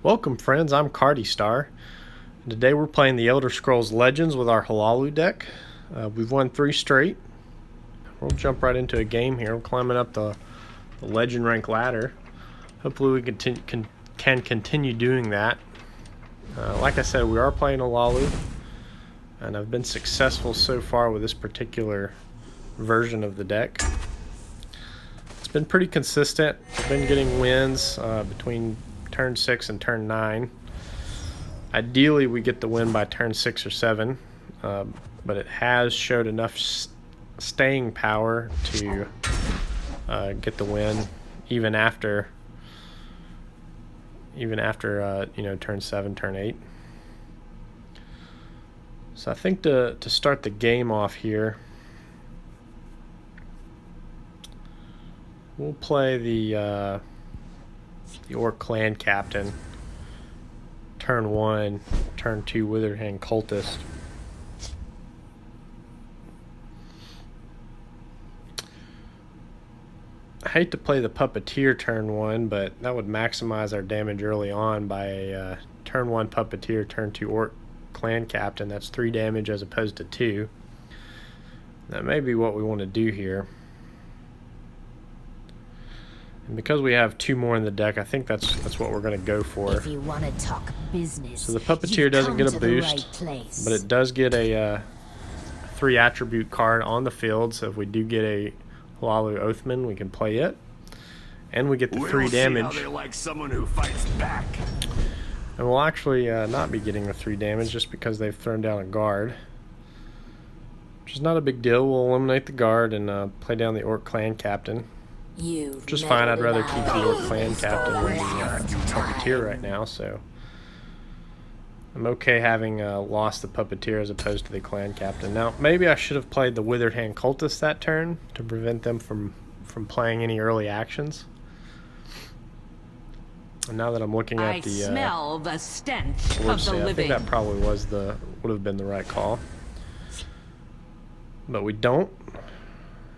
Welcome friends, I'm Cardi Star. And today we're playing the Elder Scrolls Legends with our Hlaalu deck. We've won 3 straight. We'll jump right into a game here. We're climbing up the legend rank ladder. Hopefully we can continue doing that. Like I said, we are playing Hlaalu, and I've been successful so far with this particular version of the deck. It's been pretty consistent. I've been getting wins between turn 6 and turn 9. Ideally we get the win by turn 6 or 7, but it has showed enough staying power to get the win even after turn 7, turn 8. So I think to start the game off here, we'll play the Orc Clan Captain, turn 1, turn 2 Withered Hand Cultist. I hate to play the Puppeteer turn 1, but that would maximize our damage early on by a turn 1 Puppeteer, turn 2 Orc Clan Captain. That's 3 damage as opposed to 2. That may be what we want to do here. And because we have 2 more in the deck, I think that's what we're going to go for. If you want to talk business, so the Puppeteer doesn't get a boost, but it does get a 3 attribute card on the field. So if we do get a Hlaalu Oathman, we can play it, and we get the 3 damage. They like someone who fights back. And we'll actually not be getting the 3 damage just because they've thrown down a guard, which is not a big deal. We'll eliminate the guard and play down the Orc Clan Captain. Just fine. I'd rather keep the Orc Clan Captain than the Puppeteer right now, so I'm okay having lost the Puppeteer as opposed to the Clan Captain. Now, maybe I should have played the Withered Hand Cultist that turn to prevent them from playing any early actions. And now that I'm looking at the smell the stench of the living. I think that probably would have been the right call. But we don't.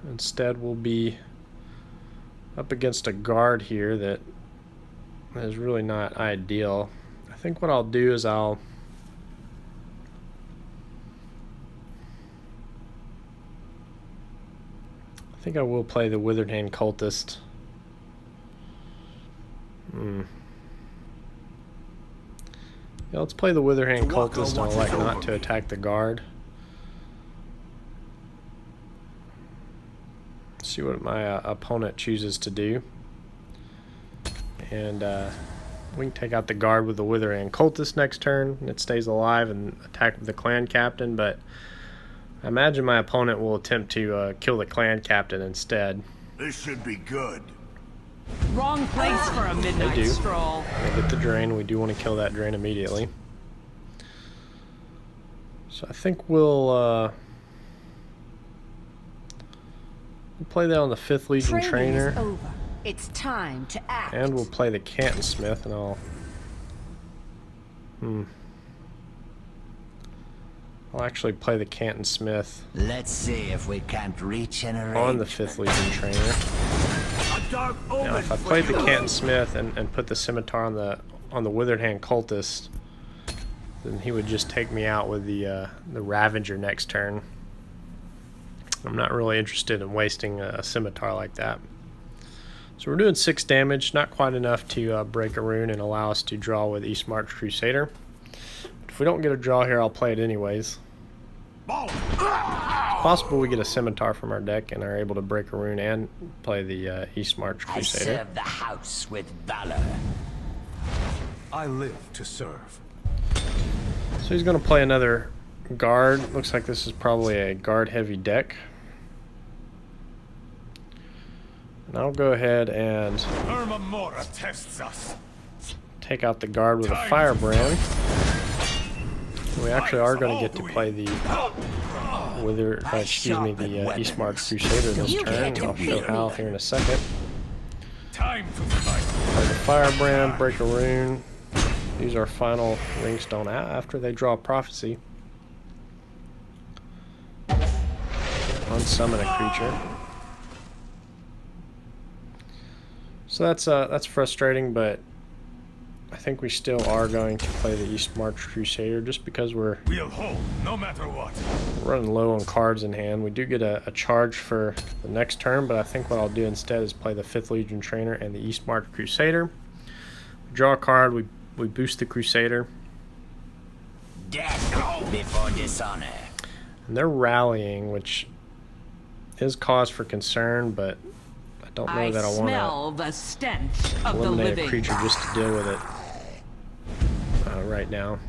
Instead, we'll be up against a guard here that is really not ideal. I think what I'll do is I think I will play the Withered Hand Cultist. Yeah, let's play the Withered Hand Cultist, and I'll elect not to attack the guard. See what my opponent chooses to do, and we can take out the guard with the Withered Hand Cultist next turn, and it stays alive and attack the Clan Captain. But I imagine my opponent will attempt to kill the Clan Captain instead. This should be good. Wrong place for a midnight stroll. They get the drain. We do want to kill that drain immediately. So I think we'll play that on the 5th Legion Trainer. Over. It's time to act. And we'll play the Canton Smith, and I'll actually play the Canton Smith. Let's see if we can't regenerate on the 5th Legion Trainer. Now, if I played the Canton Smith and put the Scimitar on the Withered Hand Cultist, then he would just take me out with the Ravager next turn. I'm not really interested in wasting a Scimitar like that. So we're doing 6 damage, not quite enough to break a rune and allow us to draw with East March Crusader. But if we don't get a draw here, I'll play it anyways. It's possible we get a Scimitar from our deck and are able to break a rune and play the East March Crusader. I serve the house with valor. I live to serve. So he's going to play another guard. Looks like this is probably a guard heavy deck. And I'll go ahead and tests us. take out the guard with a Firebrand. We actually are going to get to play the East March Crusader this turn. I'll show how here in a second. Play the Firebrand, break a rune, use our final Ringstone after they draw a Prophecy. Unsummon a creature. So that's frustrating, but I think we still are going to play the East March Crusader just because we're We'll hold, no matter what. running low on cards in hand. We do get a charge for the next turn, but I think what I'll do instead is play the 5th Legion Trainer and the East March Crusader. We draw a card, we boost the Crusader. Death before dishonor. And they're rallying, which is cause for concern, but I don't know that I want smell the stench to of the eliminate a living. creature just to deal with it right now.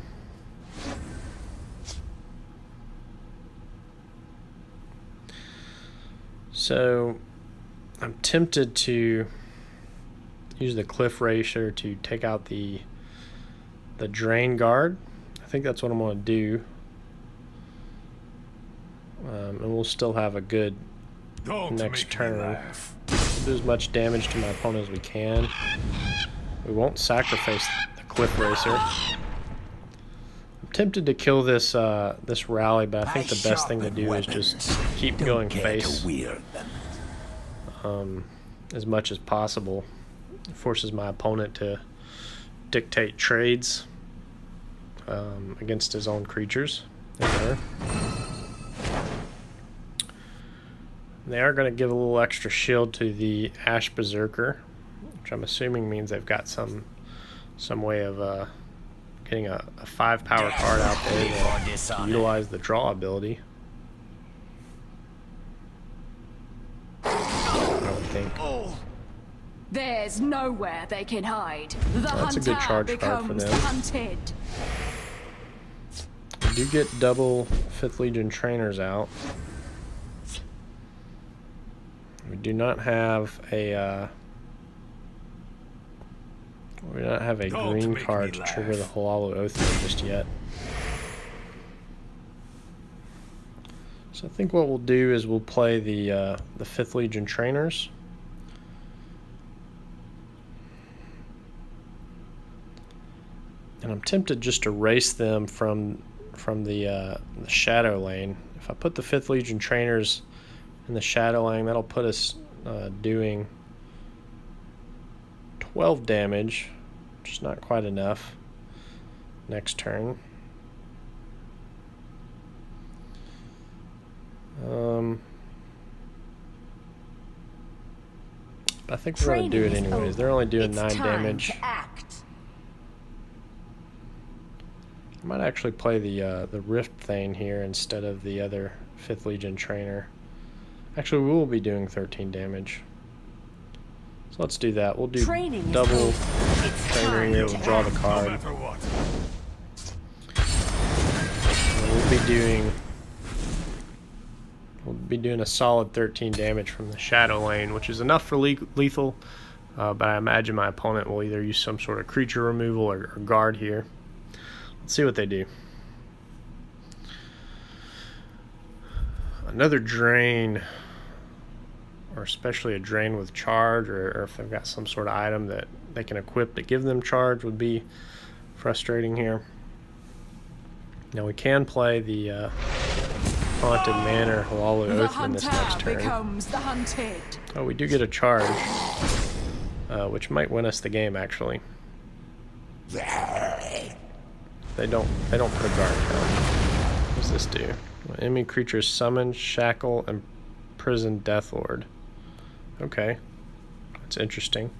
So I'm tempted to use the Cliff Racer to take out the Drain Guard. I think that's what I'm going to do. And we'll still have a good Don't next make me turn. laugh. Do as much damage to my opponent as we can. We won't sacrifice the Cliff Racer. I'm tempted to kill this this rally, but I think the best thing to do is just keep going face as much as possible. It forces my opponent to dictate trades against his own creatures. They are going to give a little extra shield to the Ash Berserker, which I'm assuming means they've got some way of getting a 5 power card out there to utilize the draw ability. I would think. There's nowhere they can hide. The That's a hunter good charge card for becomes them. hunted. We do get double 5th Legion trainers out. We do not have a Don't green make card me to trigger the laugh. Hlaalu Oathman just yet. So I think what we'll do is we'll play the 5th Legion trainers. And I'm tempted just to race them from the shadow lane. If I put the 5th Legion trainers in the shadow lane, that'll put us doing 12 damage, which is not quite enough next turn. I think we're going to do it Training is anyways. over. They're only doing It's 9 time damage. to act. I might actually play the Rift Thane here instead of the other 5th Legion trainer. Actually, we will be doing 13 damage. So let's do that. We'll do Training is double over. It's trainer time here. to We'll draw the act. No card. matter what. And we'll be doing a solid 13 damage from the shadow lane, which is enough for lethal. But I imagine my opponent will either use some sort of creature removal or guard here. Let's see what they do. Another drain, or especially a drain with charge, or if they've got some sort of item that they can equip to give them charge, would be frustrating here. Now we can play the Haunted Manor Hlaalu The Oathman this next hunter turn. becomes the hunted. Oh, we do get a charge, which might win us the game actually. They don't put a guard down. What does this do? Enemy creatures summon, shackle, and prison Deathlord. Okay, that's interesting.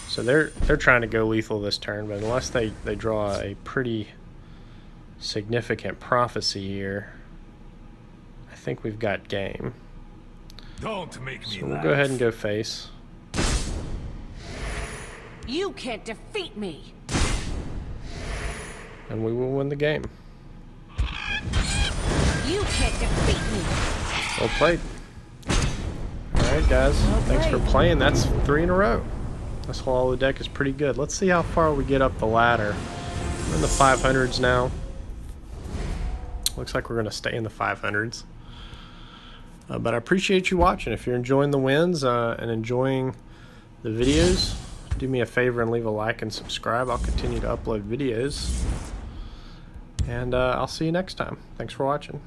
So they're trying to go lethal this turn, but unless they draw a pretty significant prophecy here, I think we've got game. Don't make me So we'll laugh. go ahead and go face. You can't defeat me. And we will win the game. You can't defeat me. Well played. Alright guys, thanks for playing. That's 3 in a row. This Hlaalu deck is pretty good. Let's see how far we get up the ladder. We're in the 500s now. Looks like we're going to stay in the 500s. But I appreciate you watching. If you're enjoying the wins and enjoying the videos, do me a favor and leave a like and subscribe. I'll continue to upload videos. And I'll see you next time. Thanks for watching.